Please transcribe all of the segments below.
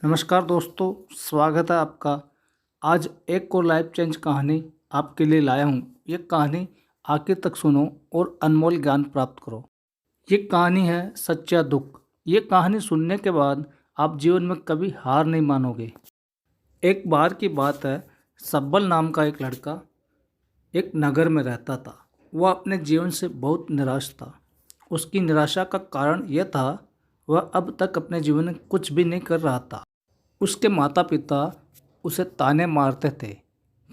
नमस्कार दोस्तों, स्वागत है आपका। आज एक और लाइफ चेंज कहानी आपके लिए लाया हूँ। ये कहानी आखिर तक सुनो और अनमोल ज्ञान प्राप्त करो। ये कहानी है सच्चा दुख। ये कहानी सुनने के बाद आप जीवन में कभी हार नहीं मानोगे। एक बार की बात है, सब्बल नाम का एक लड़का एक नगर में रहता था। वह अपने जीवन से बहुत निराश था। उसकी निराशा का कारण यह था, वह अब तक अपने जीवन में कुछ भी नहीं कर रहा था। उसके माता पिता उसे ताने मारते थे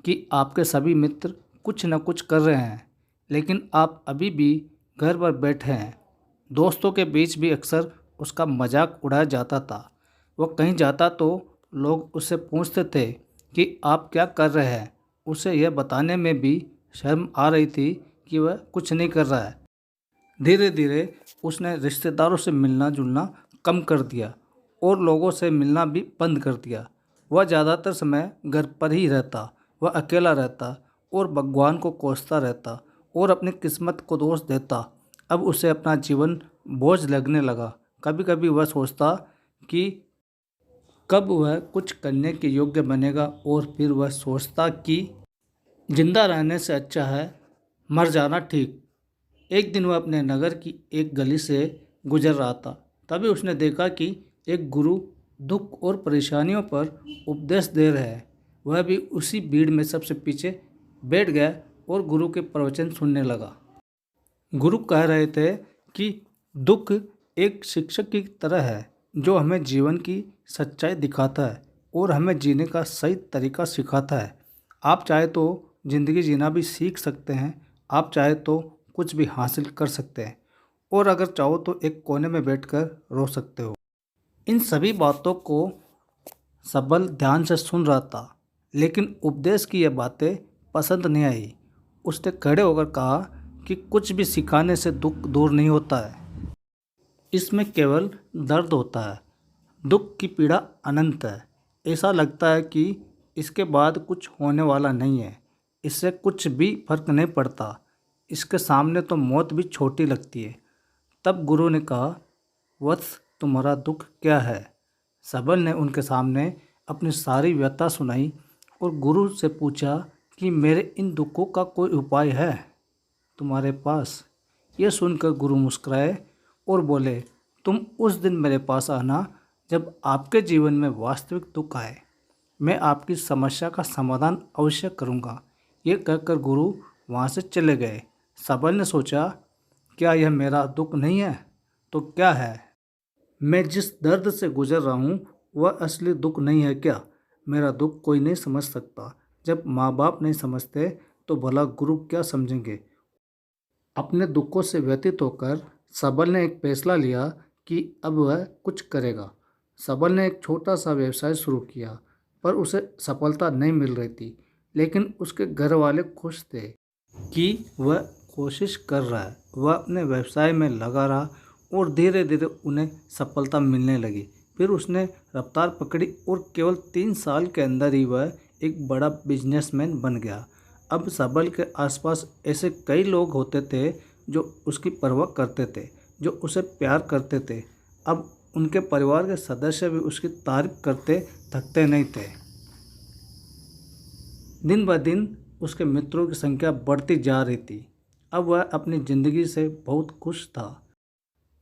कि आपके सभी मित्र कुछ न कुछ कर रहे हैं, लेकिन आप अभी भी घर पर बैठे हैं। दोस्तों के बीच भी अक्सर उसका मजाक उड़ाया जाता था। वह कहीं जाता तो लोग उससे पूछते थे कि आप क्या कर रहे हैं। उसे यह बताने में भी शर्म आ रही थी कि वह कुछ नहीं कर रहा है। धीरे धीरे उसने रिश्तेदारों से मिलना जुलना कम कर दिया और लोगों से मिलना भी बंद कर दिया। वह ज़्यादातर समय घर पर ही रहता। वह अकेला रहता और भगवान को कोसता रहता और अपनी किस्मत को दोष देता। अब उसे अपना जीवन बोझ लगने लगा। कभी कभी वह सोचता कि कब वह कुछ करने के योग्य बनेगा, और फिर वह सोचता कि जिंदा रहने से अच्छा है मर जाना ठीक। एक दिन वह अपने नगर की एक गली से गुजर रहा था। तभी उसने देखा कि एक गुरु दुख और परेशानियों पर उपदेश दे रहे हैं। वह भी उसी भीड़ में सबसे पीछे बैठ गया और गुरु के प्रवचन सुनने लगा। गुरु कह रहे थे कि दुख एक शिक्षक की तरह है जो हमें जीवन की सच्चाई दिखाता है और हमें जीने का सही तरीका सिखाता है। आप चाहे तो ज़िंदगी जीना भी सीख सकते हैं। आप चाहे तो कुछ भी हासिल कर सकते हैं, और अगर चाहो तो एक कोने में बैठकर रो सकते हो। इन सभी बातों को सबल ध्यान से सुन रहा था, लेकिन उपदेश की यह बातें पसंद नहीं आई। उसने खड़े होकर कहा कि कुछ भी सिखाने से दुख दूर नहीं होता है, इसमें केवल दर्द होता है। दुख की पीड़ा अनंत है। ऐसा लगता है कि इसके बाद कुछ होने वाला नहीं है। इससे कुछ भी फर्क नहीं पड़ता। इसके सामने तो मौत भी छोटी लगती है। तब गुरु ने कहा, वत्स, तुम्हारा दुख क्या है? सबल ने उनके सामने अपनी सारी व्यथा सुनाई और गुरु से पूछा कि मेरे इन दुखों का कोई उपाय है तुम्हारे पास? यह सुनकर गुरु मुस्कुराए और बोले, तुम उस दिन मेरे पास आना जब आपके जीवन में वास्तविक दुख आए। मैं आपकी समस्या का समाधान अवश्य करूंगा। ये कहकर गुरु वहाँ से चले गए। सबल ने सोचा, क्या यह मेरा दुख नहीं है तो क्या है? मैं जिस दर्द से गुजर रहा हूँ वह असली दुख नहीं है क्या? मेरा दुख कोई नहीं समझ सकता। जब माँ बाप नहीं समझते तो भला गुरु क्या समझेंगे? अपने दुखों से व्यतीत होकर सबल ने एक फैसला लिया कि अब वह कुछ करेगा। सबल ने एक छोटा सा व्यवसाय शुरू किया, पर उसे सफलता नहीं मिल रही थी। लेकिन उसके घर वाले खुश थे कि वह कोशिश कर रहा है। वह अपने व्यवसाय में लगा रहा और धीरे धीरे उन्हें सफलता मिलने लगी। फिर उसने रफ्तार पकड़ी और केवल 3 साल के अंदर ही वह एक बड़ा बिजनेसमैन बन गया। अब सबल के आसपास ऐसे कई लोग होते थे जो उसकी परवाह करते थे, जो उसे प्यार करते थे। अब उनके परिवार के सदस्य भी उसकी तारीफ करते थकते नहीं थे। दिन ब दिन उसके मित्रों की संख्या बढ़ती जा रही थी। अब वह अपनी ज़िंदगी से बहुत खुश था।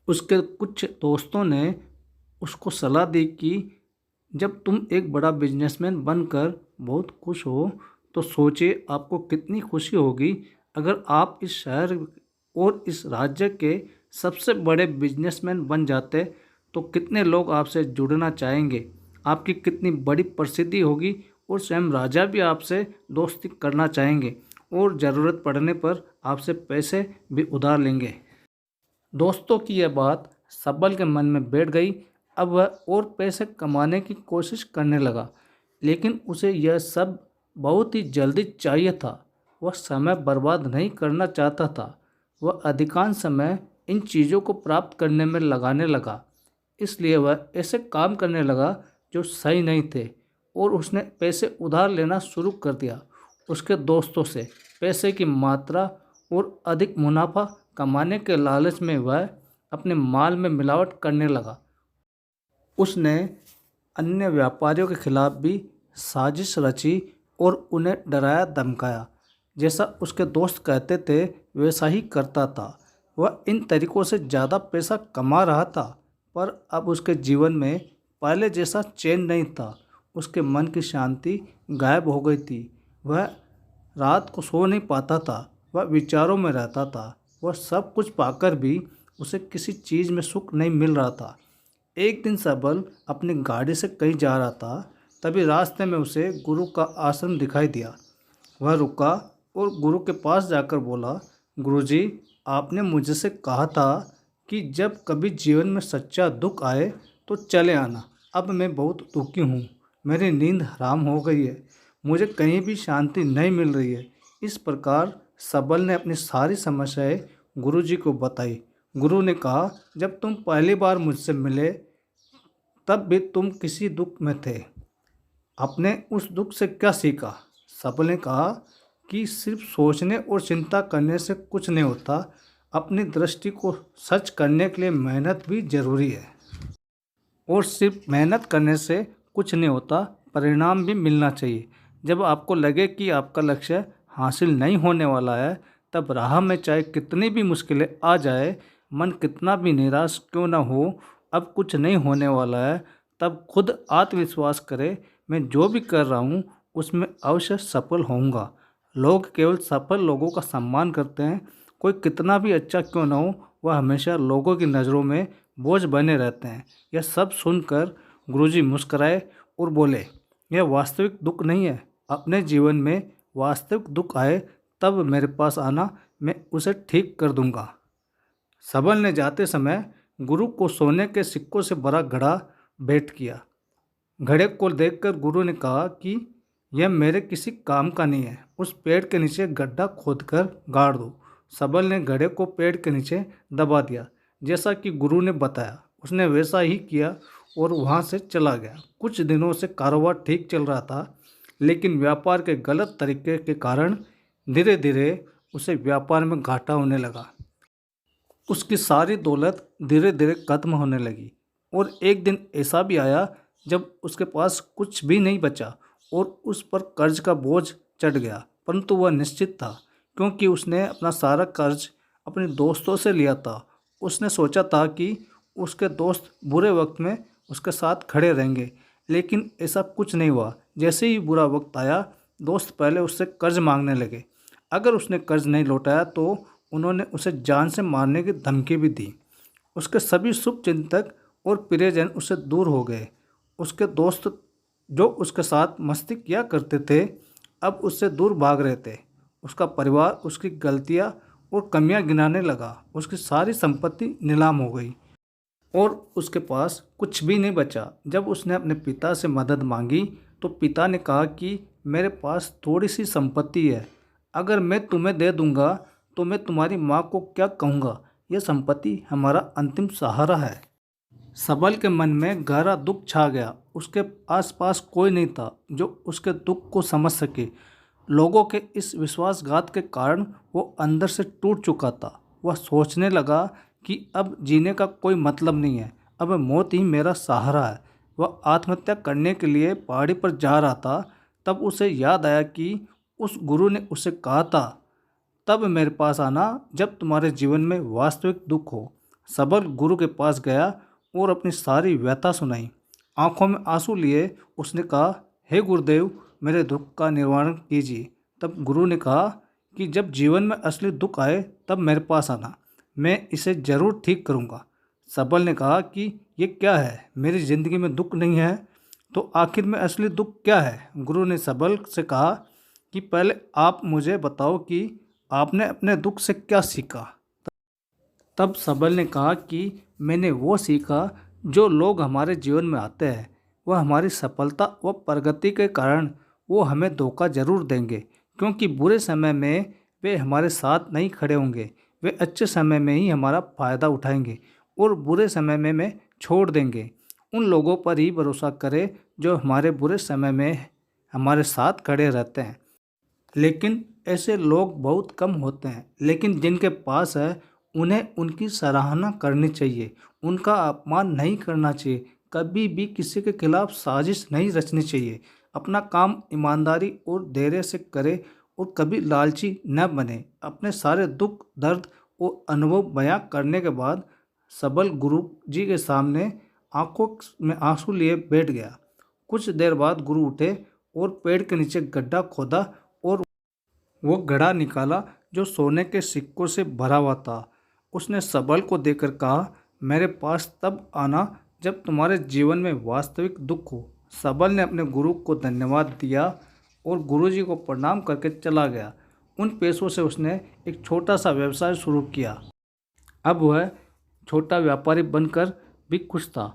उसके कुछ दोस्तों ने उसको सलाह दी कि जब तुम एक बड़ा बिजनेसमैन बनकर बहुत खुश हो तो सोचिए आपको कितनी खुशी होगी अगर आप इस शहर और इस राज्य के सबसे बड़े बिजनेसमैन बन जाते। तो कितने लोग आपसे जुड़ना चाहेंगे, आपकी कितनी बड़ी प्रसिद्धि होगी, और स्वयं राजा भी आपसे दोस्ती करना चाहेंगे और ज़रूरत पड़ने पर आपसे पैसे भी उधार लेंगे। दोस्तों की यह बात सबल के मन में बैठ गई। अब वह और पैसे कमाने की कोशिश करने लगा, लेकिन उसे यह सब बहुत ही जल्दी चाहिए था। वह समय बर्बाद नहीं करना चाहता था। वह अधिकांश समय इन चीज़ों को प्राप्त करने में लगाने लगा। इसलिए वह ऐसे काम करने लगा जो सही नहीं थे, और उसने पैसे उधार लेना शुरू कर दिया। उसके दोस्तों से पैसे की मात्रा और अधिक मुनाफा कमाने के लालच में वह अपने माल में मिलावट करने लगा। उसने अन्य व्यापारियों के खिलाफ भी साजिश रची और उन्हें डराया धमकाया। जैसा उसके दोस्त कहते थे वैसा ही करता था। वह इन तरीकों से ज़्यादा पैसा कमा रहा था, पर अब उसके जीवन में पहले जैसा चैन नहीं था। उसके मन की शांति गायब हो गई थी। वह रात को सो नहीं पाता था। वह विचारों में रहता था। वह सब कुछ पाकर भी उसे किसी चीज़ में सुख नहीं मिल रहा था। एक दिन सबल अपनी गाड़ी से कहीं जा रहा था। तभी रास्ते में उसे गुरु का आश्रम दिखाई दिया। वह रुका और गुरु के पास जाकर बोला, गुरुजी, आपने मुझसे कहा था कि जब कभी जीवन में सच्चा दुख आए तो चले आना। अब मैं बहुत दुखी हूँ। मेरी नींद हराम हो गई है। मुझे कहीं भी शांति नहीं मिल रही है। इस प्रकार सबल ने अपनी सारी समस्याएं गुरुजी को बताई। गुरु ने कहा, जब तुम पहली बार मुझसे मिले तब भी तुम किसी दुख में थे। आपने उस दुख से क्या सीखा? सबल ने कहा कि सिर्फ सोचने और चिंता करने से कुछ नहीं होता। अपनी दृष्टि को सच करने के लिए मेहनत भी जरूरी है, और सिर्फ मेहनत करने से कुछ नहीं होता, परिणाम भी मिलना चाहिए। जब आपको लगे कि आपका लक्ष्य हासिल नहीं होने वाला है, तब राह में चाहे कितनी भी मुश्किलें आ जाए, मन कितना भी निराश क्यों ना हो, अब कुछ नहीं होने वाला है, तब खुद आत्मविश्वास करे, मैं जो भी कर रहा हूँ उसमें अवश्य सफल होऊंगा। लोग केवल सफल लोगों का सम्मान करते हैं। कोई कितना भी अच्छा क्यों ना हो, वह हमेशा लोगों की नज़रों में बोझ बने रहते हैं। यह सब सुनकर गुरुजी मुस्कराए और बोले, यह वास्तविक दुख नहीं है। अपने जीवन में वास्तविक दुख आए तब मेरे पास आना, मैं उसे ठीक कर दूंगा। सबल ने जाते समय गुरु को सोने के सिक्कों से भरा घड़ा भेंट किया। घड़े को देखकर गुरु ने कहा कि यह मेरे किसी काम का नहीं है। उस पेड़ के नीचे गड्ढा खोदकर गाड़ दो। सबल ने घड़े को पेड़ के नीचे दबा दिया। जैसा कि गुरु ने बताया, उसने वैसा ही किया और वहाँ से चला गया। कुछ दिनों से कारोबार ठीक चल रहा था, लेकिन व्यापार के गलत तरीके के कारण धीरे धीरे उसे व्यापार में घाटा होने लगा। उसकी सारी दौलत धीरे धीरे खत्म होने लगी, और एक दिन ऐसा भी आया जब उसके पास कुछ भी नहीं बचा और उस पर कर्ज का बोझ चढ़ गया। परंतु वह निश्चित था, क्योंकि उसने अपना सारा कर्ज अपने दोस्तों से लिया था। उसने सोचा था कि उसके दोस्त बुरे वक्त में उसके साथ खड़े रहेंगे, लेकिन ऐसा कुछ नहीं हुआ। जैसे ही बुरा वक्त आया, दोस्त पहले उससे कर्ज मांगने लगे। अगर उसने कर्ज नहीं लौटाया तो उन्होंने उसे जान से मारने की धमकी भी दी। उसके सभी शुभचिंतक और प्रियजन उससे दूर हो गए। उसके दोस्त जो उसके साथ मस्ती किया करते थे, अब उससे दूर भाग रहे थे। उसका परिवार उसकी गलतियां और कमियां गिनाने लगा। उसकी सारी संपत्ति नीलाम हो गई और उसके पास कुछ भी नहीं बचा। जब उसने अपने पिता से मदद मांगी तो पिता ने कहा कि मेरे पास थोड़ी सी संपत्ति है, अगर मैं तुम्हें दे दूंगा तो मैं तुम्हारी माँ को क्या कहूँगा? यह संपत्ति हमारा अंतिम सहारा है। सबल के मन में गहरा दुख छा गया। उसके आसपास कोई नहीं था जो उसके दुख को समझ सके। लोगों के इस विश्वासघात के कारण वो अंदर से टूट चुका था। वह सोचने लगा कि अब जीने का कोई मतलब नहीं है, अब मौत ही मेरा सहारा है। वह आत्महत्या करने के लिए पहाड़ी पर जा रहा था, तब उसे याद आया कि उस गुरु ने उसे कहा था, तब मेरे पास आना जब तुम्हारे जीवन में वास्तविक दुख हो। सबल गुरु के पास गया और अपनी सारी व्यथा सुनाई। आंखों में आंसू लिए उसने कहा, हे गुरुदेव, मेरे दुख का निवारण कीजिए। तब गुरु ने कहा कि जब जीवन में असली दुख आए तब मेरे पास आना, मैं इसे ज़रूर ठीक करूँगा। सबल ने कहा कि ये क्या है, मेरी ज़िंदगी में दुख नहीं है तो आखिर में असली दुख क्या है? गुरु ने सबल से कहा कि पहले आप मुझे बताओ कि आपने अपने दुख से क्या सीखा। तब सबल ने कहा कि मैंने वो सीखा जो लोग हमारे जीवन में आते हैं, वह हमारी सफलता व प्रगति के कारण वो हमें धोखा जरूर देंगे, क्योंकि बुरे समय में वे हमारे साथ नहीं खड़े होंगे। वे अच्छे समय में ही हमारा फ़ायदा उठाएंगे और बुरे समय में हमें छोड़ देंगे। उन लोगों पर ही भरोसा करें जो हमारे बुरे समय में हमारे साथ खड़े रहते हैं। लेकिन ऐसे लोग बहुत कम होते हैं, लेकिन जिनके पास है उन्हें उनकी सराहना करनी चाहिए, उनका अपमान नहीं करना चाहिए। कभी भी किसी के खिलाफ साजिश नहीं रचनी चाहिए। अपना काम ईमानदारी और धैर्य से करे और कभी लालची न बने। अपने सारे दुख दर्द और अनुभव बयां करने के बाद सबल गुरु जी के सामने आंखों में आंसू लिए बैठ गया। कुछ देर बाद गुरु उठे और पेड़ के नीचे गड्ढा खोदा और वो घड़ा निकाला जो सोने के सिक्कों से भरा हुआ था। उसने सबल को देखकर कहा, मेरे पास तब आना जब तुम्हारे जीवन में वास्तविक दुख हो। सबल ने अपने गुरु को धन्यवाद दिया और गुरुजी को प्रणाम करके चला गया। उन पैसों से उसने एक छोटा सा व्यवसाय शुरू किया। अब वह छोटा व्यापारी बनकर भी खुश था।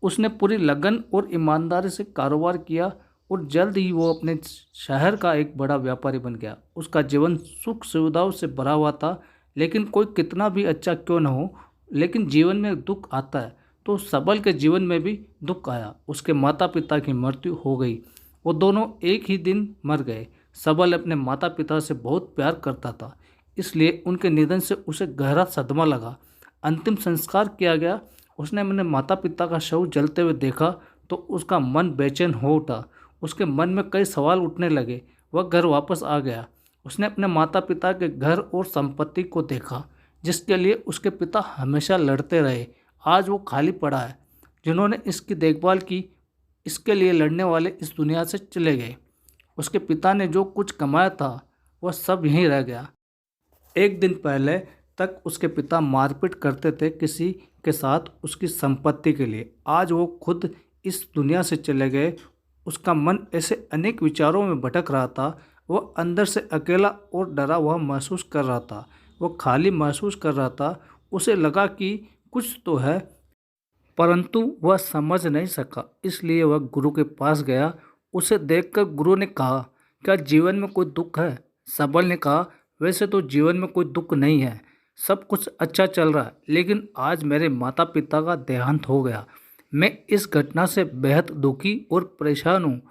उसने पूरी लगन और ईमानदारी से कारोबार किया और जल्द ही वो अपने शहर का एक बड़ा व्यापारी बन गया। उसका जीवन सुख सुविधाओं से भरा हुआ था, लेकिन कोई कितना भी अच्छा क्यों न हो, लेकिन जीवन में दुख आता है। तो सबल के जीवन में भी दुख आया। उसके माता पिता की मृत्यु हो गई। वो दोनों एक ही दिन मर गए। सबल अपने माता पिता से बहुत प्यार करता था, इसलिए उनके निधन से उसे गहरा सदमा लगा। अंतिम संस्कार किया गया। उसने अपने माता पिता का शव जलते हुए देखा तो उसका मन बेचैन हो उठा। उसके मन में कई सवाल उठने लगे। वह घर वापस आ गया। उसने अपने माता पिता के घर और संपत्ति को देखा, जिसके लिए उसके पिता हमेशा लड़ते रहे। आज वो खाली पड़ा है। जिन्होंने इसकी देखभाल की, इसके लिए लड़ने वाले इस दुनिया से चले गए। उसके पिता ने जो कुछ कमाया था वह सब यहीं रह गया। एक दिन पहले तक उसके पिता मारपीट करते थे किसी के साथ उसकी संपत्ति के लिए। आज वो खुद इस दुनिया से चले गए। उसका मन ऐसे अनेक विचारों में भटक रहा था। वह अंदर से अकेला और डरा हुआ महसूस कर रहा था। वह खाली महसूस कर रहा था। उसे लगा कि कुछ तो है, परंतु वह समझ नहीं सका। इसलिए वह गुरु के पास गया। उसे देखकर गुरु ने कहा, क्या जीवन में कोई दुख है? सबल ने कहा, वैसे तो जीवन में कोई दुख नहीं है, सब कुछ अच्छा चल रहा है, लेकिन आज मेरे माता पिता का देहांत हो गया। मैं इस घटना से बेहद दुखी और परेशान हूँ।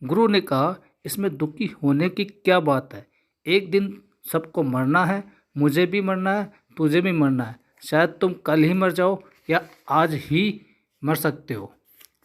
गुरु ने कहा, इसमें दुखी होने की क्या बात है? एक दिन सबको मरना है, मुझे भी मरना है, तुझे भी मरना है। शायद तुम कल ही मर जाओ या आज ही मर सकते हो।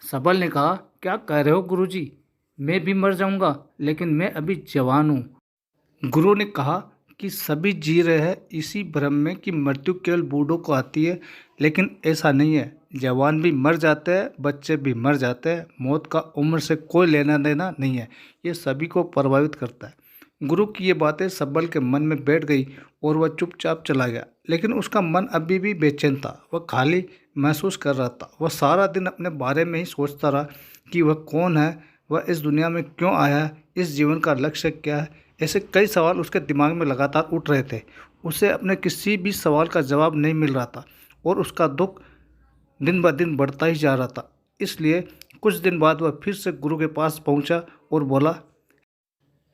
सबल ने कहा, क्या कह रहे हो गुरुजी? मैं भी मर जाऊंगा, लेकिन मैं अभी जवान हूँ। गुरु ने कहा कि सभी जी रहे हैं इसी भ्रम में कि मृत्यु केवल बूढ़ों को आती है, लेकिन ऐसा नहीं है। जवान भी मर जाते हैं, बच्चे भी मर जाते हैं। मौत का उम्र से कोई लेना देना नहीं है, ये सभी को प्रभावित करता है। गुरु की ये बातें सबल के मन में बैठ गई और वह चुपचाप चला गया। लेकिन उसका मन अभी भी बेचैन था। वह खाली महसूस कर रहा था। वह सारा दिन अपने बारे में ही सोचता रहा कि वह कौन है, वह इस दुनिया में क्यों आया है, इस जीवन का लक्ष्य क्या है। ऐसे कई सवाल उसके दिमाग में लगातार उठ रहे थे। उसे अपने किसी भी सवाल का जवाब नहीं मिल रहा था और उसका दुख दिन ब दिन बढ़ता ही जा रहा था। इसलिए कुछ दिन बाद वह फिर से गुरु के पास पहुंचा और बोला,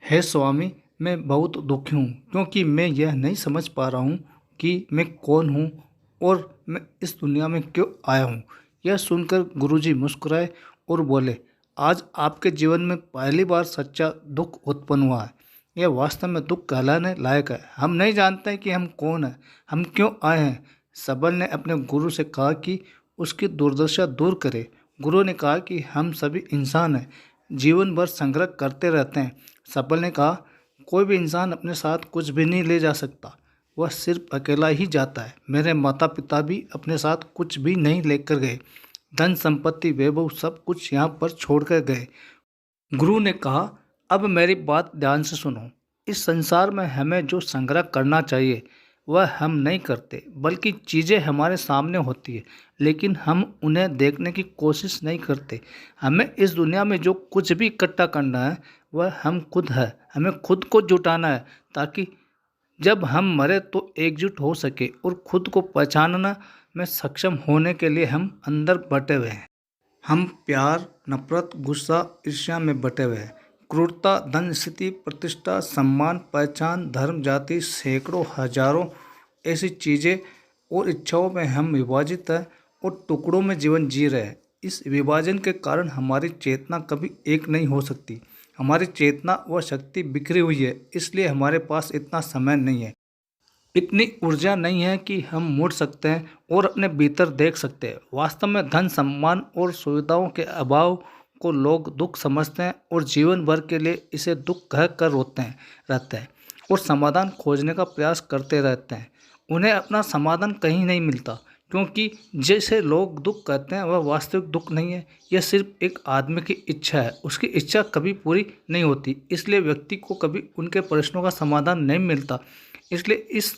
हे स्वामी, मैं बहुत दुखी हूँ, क्योंकि मैं यह नहीं समझ पा रहा हूँ कि मैं कौन हूँ और मैं इस दुनिया में क्यों आया हूँ। यह सुनकर गुरुजी मुस्कुराए और बोले, आज आपके जीवन में पहली बार सच्चा दुख उत्पन्न हुआ है। यह वास्तव में दुख कहलाने लायक है। हम नहीं जानते कि हम कौन हैं, हम क्यों आए हैं। सबल ने अपने गुरु से कहा कि उसकी दुर्दशा दूर करे। गुरु ने कहा कि हम सभी इंसान हैं, जीवन भर संग्रह करते रहते हैं। सबल ने कहा, कोई भी इंसान अपने साथ कुछ भी नहीं ले जा सकता, वह सिर्फ अकेला ही जाता है। मेरे माता पिता भी अपने साथ कुछ भी नहीं लेकर गए। धन संपत्ति वैभव सब कुछ यहाँ पर छोड़ कर गए। गुरु ने कहा, अब मेरी बात ध्यान से सुनो। इस संसार में हमें जो संग्रह करना चाहिए वह हम नहीं करते, बल्कि चीज़ें हमारे सामने होती है, लेकिन हम उन्हें देखने की कोशिश नहीं करते। हमें इस दुनिया में जो कुछ भी इकट्ठा करना है वह हम खुद है। हमें खुद को जुटाना है, ताकि जब हम मरे तो एकजुट हो सके और खुद को पहचानना में सक्षम होने के लिए हम अंदर बटे हुए हैं। हम प्यार, नफरत, गुस्सा, ईर्ष्या में बटे हुए हैं। क्रूरता, धन, स्थिति, प्रतिष्ठा, सम्मान, पहचान, धर्म, जाति, सैकड़ों हजारों ऐसी चीज़ें और इच्छाओं में हम विभाजित हैं और टुकड़ों में जीवन जी रहे हैं। इस विभाजन के कारण हमारी चेतना कभी एक नहीं हो सकती। हमारी चेतना व शक्ति बिखरी हुई है, इसलिए हमारे पास इतना समय नहीं है। इतनी ऊर्जा नहीं है कि हम मुड़ सकते हैं और अपने भीतर देख सकते हैं। वास्तव में धन, सम्मान और सुविधाओं के अभाव को लोग दुख समझते हैं और जीवन भर के लिए इसे दुख कह कर रोते हैं रहते हैं और समाधान खोजने का प्रयास करते रहते हैं। उन्हें अपना समाधान कहीं नहीं मिलता, क्योंकि जैसे लोग दुख कहते हैं वह वास्तविक दुख नहीं है। यह सिर्फ एक आदमी की इच्छा है, उसकी इच्छा कभी पूरी नहीं होती, इसलिए व्यक्ति को कभी उनके प्रश्नों का समाधान नहीं मिलता। इसलिए इस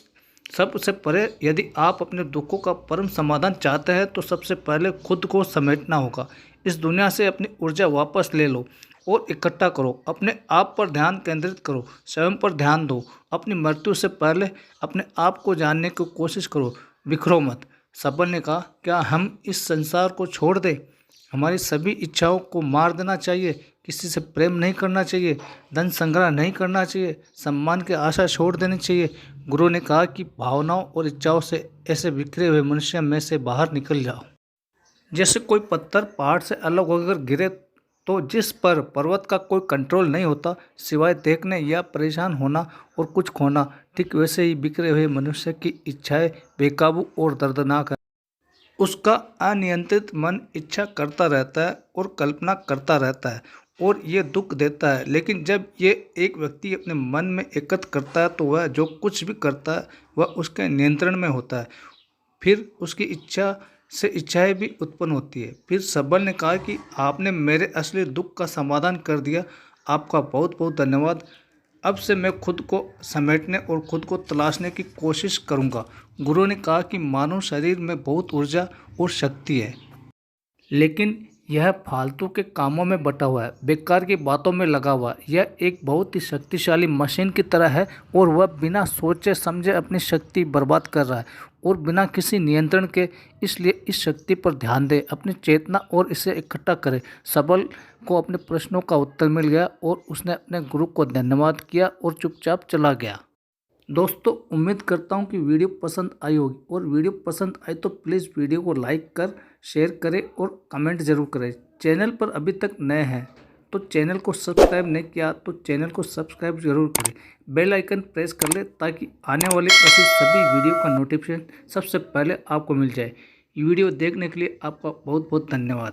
सब से परे यदि आप अपने दुखों का परम समाधान चाहते हैं तो सबसे पहले खुद को समेटना होगा। इस दुनिया से अपनी ऊर्जा वापस ले लो और इकट्ठा करो। अपने आप पर ध्यान केंद्रित करो, स्वयं पर ध्यान दो। अपनी मृत्यु से पहले अपने आप को जानने की कोशिश करो, बिखरो मत। सबल ने कहा, क्या हम इस संसार को छोड़ दें? हमारी सभी इच्छाओं को मार देना चाहिए? किसी से प्रेम नहीं करना चाहिए? धन संग्रह नहीं करना चाहिए? सम्मान की आशा छोड़ देनी चाहिए? गुरु ने कहा कि भावनाओं और इच्छाओं से ऐसे बिखरे हुए मनुष्य में से बाहर निकल जाओ। जैसे कोई पत्थर पहाड़ से अलग होकर गिरे तो जिस पर पर्वत का कोई कंट्रोल नहीं होता सिवाय देखने या परेशान होना और कुछ खोना, ठीक वैसे ही बिखरे हुए मनुष्य की इच्छाएं बेकाबू और दर्दनाक है। उसका अनियंत्रित मन इच्छा करता रहता है और कल्पना करता रहता है और ये दुख देता है। लेकिन जब ये एक व्यक्ति अपने मन में एकत्र करता है तो वह जो कुछ भी करता है वह उसके नियंत्रण में होता है। फिर उसकी इच्छा से इच्छाएं भी उत्पन्न होती है। फिर सबल ने कहा कि आपने मेरे असली दुख का समाधान कर दिया, आपका बहुत बहुत धन्यवाद। अब से मैं खुद को समेटने और खुद को तलाशने की कोशिश करूंगा। गुरु ने कहा कि मानव शरीर में बहुत ऊर्जा और शक्ति है, लेकिन यह फालतू के कामों में बटा हुआ है, बेकार की बातों में लगा हुआ है। यह एक बहुत ही शक्तिशाली मशीन की तरह है और वह बिना सोचे समझे अपनी शक्ति बर्बाद कर रहा है और बिना किसी नियंत्रण के। इसलिए इस शक्ति पर ध्यान दें, अपनी चेतना और इसे इकट्ठा करें। सबल को अपने प्रश्नों का उत्तर मिल गया और उसने अपने गुरु को धन्यवाद किया और चुपचाप चला गया। दोस्तों, उम्मीद करता हूँ कि वीडियो पसंद आई होगी और वीडियो पसंद आई तो प्लीज़ वीडियो को लाइक कर शेयर करें और कमेंट ज़रूर करें। चैनल पर अभी तक नए हैं तो चैनल को सब्सक्राइब नहीं किया तो चैनल को सब्सक्राइब जरूर करें। बेल आइकन प्रेस कर ले ताकि आने वाले ऐसी सभी वीडियो का नोटिफिकेशन सबसे पहले आपको मिल जाए। वीडियो देखने के लिए आपका बहुत बहुत धन्यवाद।